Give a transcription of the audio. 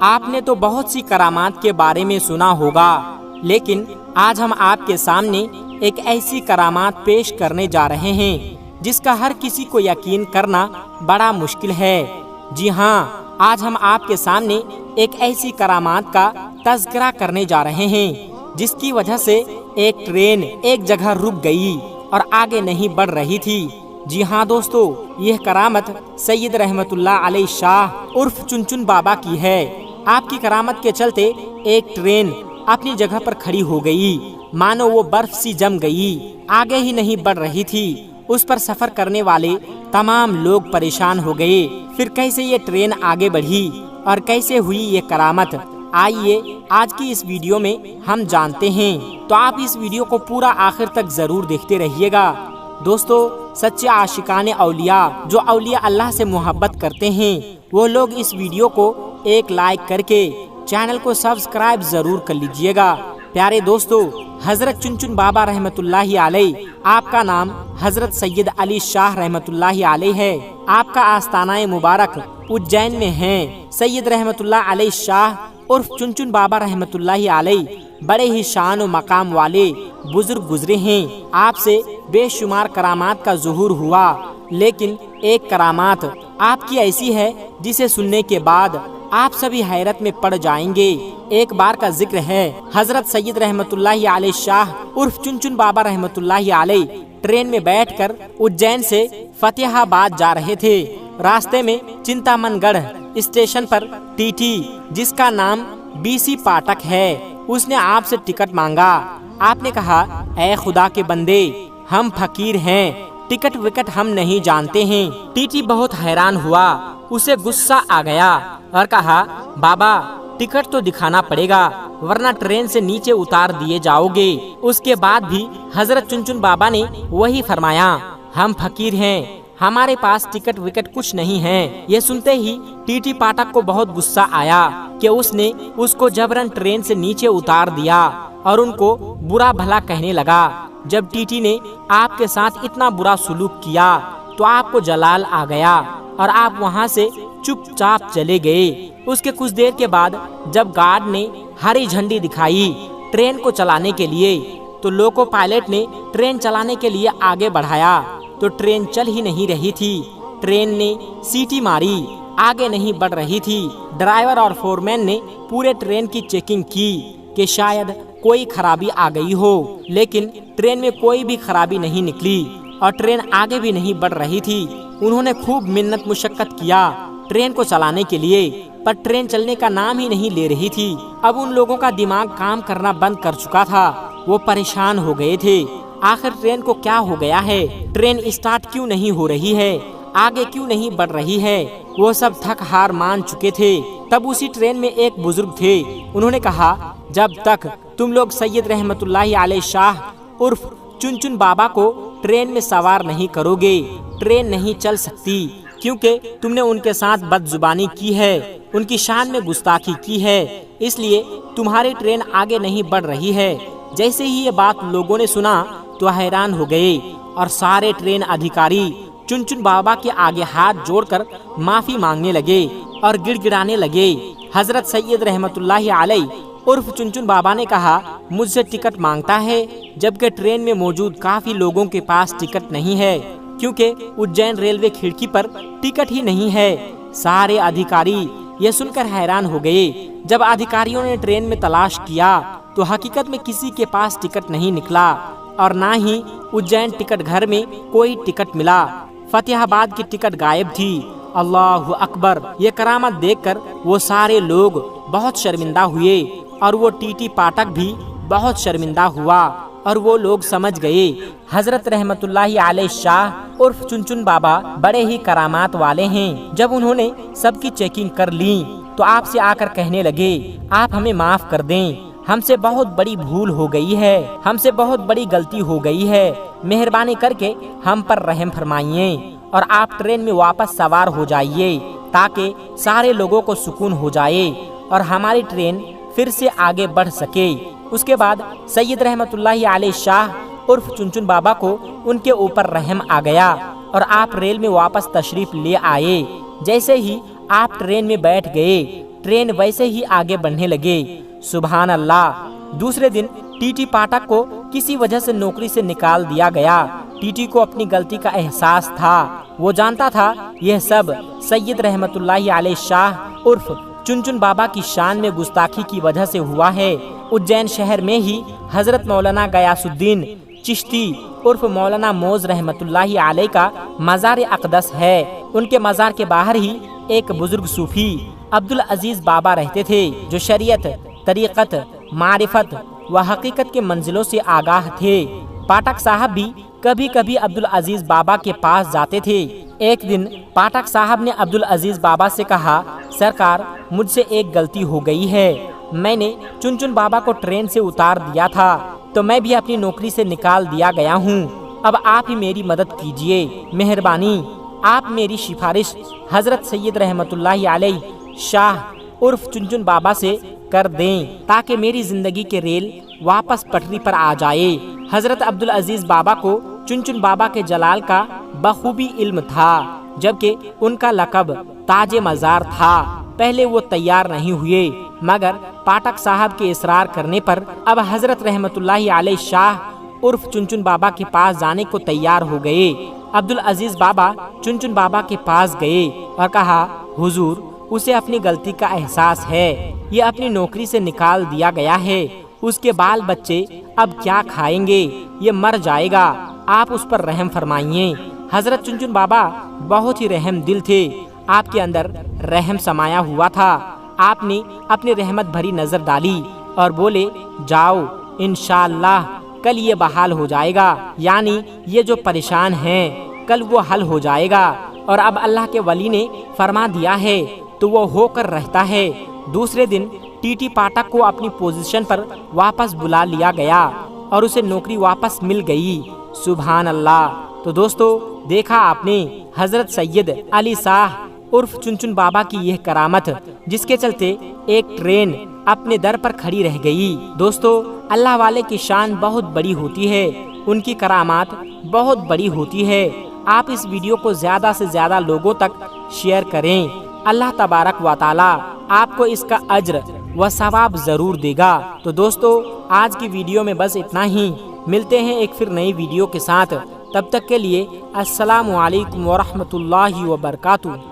आपने तो बहुत सी करामात के बारे में सुना होगा, लेकिन आज हम आपके सामने एक ऐसी करामात पेश करने जा रहे हैं जिसका हर किसी को यकीन करना बड़ा मुश्किल है। जी हाँ, आज हम आपके सामने एक ऐसी करामात का तज़किरा करने जा रहे हैं जिसकी वजह से एक ट्रेन एक जगह रुक गई और आगे नहीं बढ़ रही थी। जी हाँ दोस्तों, यह करामत सैयद रहमतुल्लाह अलैह शाह उर्फ चुनचुन बाबा की है। आपकी करामत के चलते एक ट्रेन अपनी जगह पर खड़ी हो गई, मानो वो बर्फ सी जम गई, आगे ही नहीं बढ़ रही थी। उस पर सफर करने वाले तमाम लोग परेशान हो गए। फिर कैसे ये ट्रेन आगे बढ़ी और कैसे हुई ये करामत, आइए आज की इस वीडियो में हम जानते हैं। तो आप इस वीडियो को पूरा आखिर तक जरूर देखते रहिएगा। दोस्तों, सच्चे आशिकाने औलिया जो औलिया अल्लाह से मोहब्बत करते हैं, वो लोग इस वीडियो को एक लाइक करके चैनल को सब्सक्राइब जरूर कर लीजिएगा। प्यारे दोस्तों, हजरत चुनचुन बाबा रहमतुल्लाहि अलैह, आपका नाम हजरत सैयद अली शाह रहमतुल्लाहि अलैह है। आपका आस्ताना मुबारक उज्जैन में है। सैयद रहमतुल्लाह अलैह शाह उर्फ चुनचुन बाबा रहमतुल्लाहि अलैह बड़े ही शान व मकाम वाले बुजुर्ग गुजरे हैं। आपसे बेशुमार करामात का ज़ुहूर हुआ, लेकिन एक करामात आपकी ऐसी है जिसे सुनने के बाद आप सभी हैरत में पड़ जाएंगे। एक बार का जिक्र है, हजरत सैयद रहमतुल्लाहि अलैह शाह उर्फ चुनचुन बाबा रहमतुल्लाहि अलैह ट्रेन में बैठकर उज्जैन से फतेहाबाद जा रहे थे। रास्ते में चिंतामनगढ़ स्टेशन पर टीटी, जिसका नाम बीसी पाठक है, उसने आपसे टिकट मांगा। आपने कहा, ऐ खुदा के बंदे, हम फकीर हैं, टिकट विकट हम नहीं जानते हैं। टीटी बहुत हैरान हुआ, उसे गुस्सा आ गया और कहा, बाबा टिकट तो दिखाना पड़ेगा, वरना ट्रेन से नीचे उतार दिए जाओगे। उसके बाद भी हजरत चुनचुन बाबा ने वही फरमाया, हम फकीर हैं, हमारे पास टिकट विकट कुछ नहीं है। ये सुनते ही टीटी पाठक को बहुत गुस्सा आया कि उसने उसको जबरन ट्रेन से नीचे उतार दिया और उनको बुरा भला कहने लगा। जब टीटी ने आपके साथ इतना बुरा सुलूक किया तो आपको जलाल आ गया और आप वहाँ से चुपचाप चले गए। उसके कुछ देर के बाद जब गार्ड ने हरी झंडी दिखाई ट्रेन को चलाने के लिए, तो लोको पायलट ने ट्रेन चलाने के लिए आगे बढ़ाया तो ट्रेन चल ही नहीं रही थी। ट्रेन ने सीटी मारी, आगे नहीं बढ़ रही थी। ड्राइवर और फोरमैन ने पूरे ट्रेन की चेकिंग की कि शायद कोई खराबी आ गई हो, लेकिन ट्रेन में कोई भी खराबी नहीं निकली और ट्रेन आगे भी नहीं बढ़ रही थी। उन्होंने खूब मिन्नत मुशक्कत किया ट्रेन को चलाने के लिए, पर ट्रेन चलने का नाम ही नहीं ले रही थी। अब उन लोगों का दिमाग काम करना बंद कर चुका था, वो परेशान हो गए थे। आखिर ट्रेन को क्या हो गया है, ट्रेन स्टार्ट क्यों नहीं हो रही है, आगे क्यों नहीं बढ़ रही है। वो सब थक हार मान चुके थे। तब उसी ट्रेन में एक बुजुर्ग थे, उन्होंने कहा, जब तक तुम लोग सैयद रहमतुल्लाहि अलैह शाह उर्फ चुनचुन बाबा को ट्रेन में सवार नहीं करोगे, ट्रेन नहीं चल सकती, क्योंकि तुमने उनके साथ बदजुबानी की है, उनकी शान में गुस्ताखी की है, इसलिए तुम्हारी ट्रेन आगे नहीं बढ़ रही है। जैसे ही ये बात लोगों ने सुना तो हैरान हो गए और सारे ट्रेन अधिकारी चुनचुन बाबा के आगे हाथ जोड़कर माफी मांगने लगे और गिड़गिड़ाने लगे। हजरत सैयद रहमतुल्लाहि अलैह उर्फ चुनचुन बाबा ने कहा, मुझसे टिकट मांगता है, जबकि ट्रेन में मौजूद काफी लोगों के पास टिकट नहीं है, क्योंकि उज्जैन रेलवे खिड़की पर टिकट ही नहीं है। सारे अधिकारी ये सुनकर हैरान हो गए। जब अधिकारियों ने ट्रेन में तलाश किया तो हकीकत में किसी के पास टिकट नहीं निकला और ना ही उज्जैन टिकट घर में कोई टिकट मिला। फतेहाबाद की टिकट गायब थी। अल्लाह अकबर! ये करामत देखकर वो सारे लोग बहुत शर्मिंदा हुए और वो टीटी पाठक भी बहुत शर्मिंदा हुआ और वो लोग समझ गए हजरत रहमतुल्लाहि अलैह शाह उर्फ चुनचुन बाबा बड़े ही करामात वाले हैं। जब उन्होंने सबकी चेकिंग कर ली तो आपसे आकर कहने लगे, आप हमें माफ कर दें, हमसे बहुत बड़ी भूल हो गई है, हमसे बहुत बड़ी गलती हो गई है, मेहरबानी करके हम पर रहम फरमाइए और आप ट्रेन में वापस सवार हो जाइए ताकि सारे लोगों को सुकून हो जाए और हमारी ट्रेन फिर से आगे बढ़ सके। उसके बाद सैयद रहमतुल्लाहि अलैह शाह उर्फ चुनचुन बाबा को उनके ऊपर रहम आ गया और आप रेल में वापस तशरीफ ले आए। जैसे ही आप ट्रेन में बैठ गए ट्रेन वैसे ही आगे बढ़ने लगे। सुभान अल्लाह। दूसरे दिन टीटी पाठक को किसी वजह से नौकरी से निकाल दिया गया। टीटी को अपनी गलती का एहसास था। वो जानता था यह सब सैयद रहमतुल्लाहि अलैह शाह उर्फ चुनचुन बाबा की शान में गुस्ताखी की वजह से हुआ है। उज्जैन शहर में ही हजरत मौलाना गयासुद्दीन चिश्ती उर्फ मौलाना मौज रहमतुल्लाहि अलैह का मज़ार अक़दस है। उनके मज़ार के बाहर ही एक बुजुर्ग सूफी अब्दुल अजीज बाबा रहते थे, जो शरीयत, तरीक़त, मारिफत व हकीकत के मंजिलों से आगाह थे। पाठक साहब भी कभी कभी अब्दुल अजीज बाबा के पास जाते थे। एक दिन पाठक साहब ने अब्दुल अजीज बाबा से कहा, सरकार, मुझसे एक गलती हो गई है। मैंने चुनचुन बाबा को ट्रेन से उतार दिया था, तो मैं भी अपनी नौकरी से निकाल दिया गया हूँ। अब आप ही मेरी मदद कीजिए, मेहरबानी। आप मेरी सिफारिश हजरत सैयद रहमतुल्लाहि अलैह शाह उर्फ चुनचुन बाबा से कर दें, ताकि मेरी जिंदगी के रेल वापस पटरी पर आ जाए। हजरत अब्दुल अजीज बाबा को चुनचुन बाबा के जलाल का बखूबी इल्म था, जबकि उनका लक़ब ताजे मज़ार था। पहले वो तैयार नहीं हुए, मगर पाठक साहब के इसरार करने पर अब हजरत रहमतुल्लाहि अलैह शाह उर्फ चुनचुन बाबा के पास जाने को तैयार हो गए। अब्दुल अजीज बाबा चुनचुन बाबा के पास गए और कहा, हुजूर, उसे अपनी गलती का एहसास है। ये अपनी नौकरी से निकाल दिया गया है। उसके बाल बच्चे अब क्या खाएंगे? ये मर जाएगा। आप उस पर रहम फरमाइए। हजरत चुनचुन बाबा बहुत ही रहम दिल थे। आपके अंदर रहम समाया हुआ था। आपने अपनी रहमत भरी नजर डाली और बोले, जाओ, इंशाअल्लाह कल ये बहाल हो जाएगा। यानी ये जो परेशान हैं, कल वो हल हो जाएगा। और अब अल्लाह के वली ने फरमा दिया है तो वो होकर रहता है। दूसरे दिन टीटी पाठक को अपनी पोजीशन पर वापस बुला लिया गया और उसे नौकरी वापस मिल गई। सुभान अल्लाह। तो दोस्तों, देखा आपने हजरत सैयद अली शाह उर्फ चुनचुन बाबा की यह करामत, जिसके चलते एक ट्रेन अपने दर पर खड़ी रह गई। दोस्तों, अल्लाह वाले की शान बहुत बड़ी होती है, उनकी करामात बहुत बड़ी होती है। आप इस वीडियो को ज्यादा से ज्यादा लोगों तक शेयर करें। अल्लाह तबारक व तआला आपको इसका अज्र व सवाब जरूर देगा। तो दोस्तों, आज की वीडियो में बस इतना ही। मिलते हैं एक फिर नई वीडियो के साथ। तब तक के लिए अस्सलामु अलैकुम व रहमतुल्लाहि व बरकातुहू।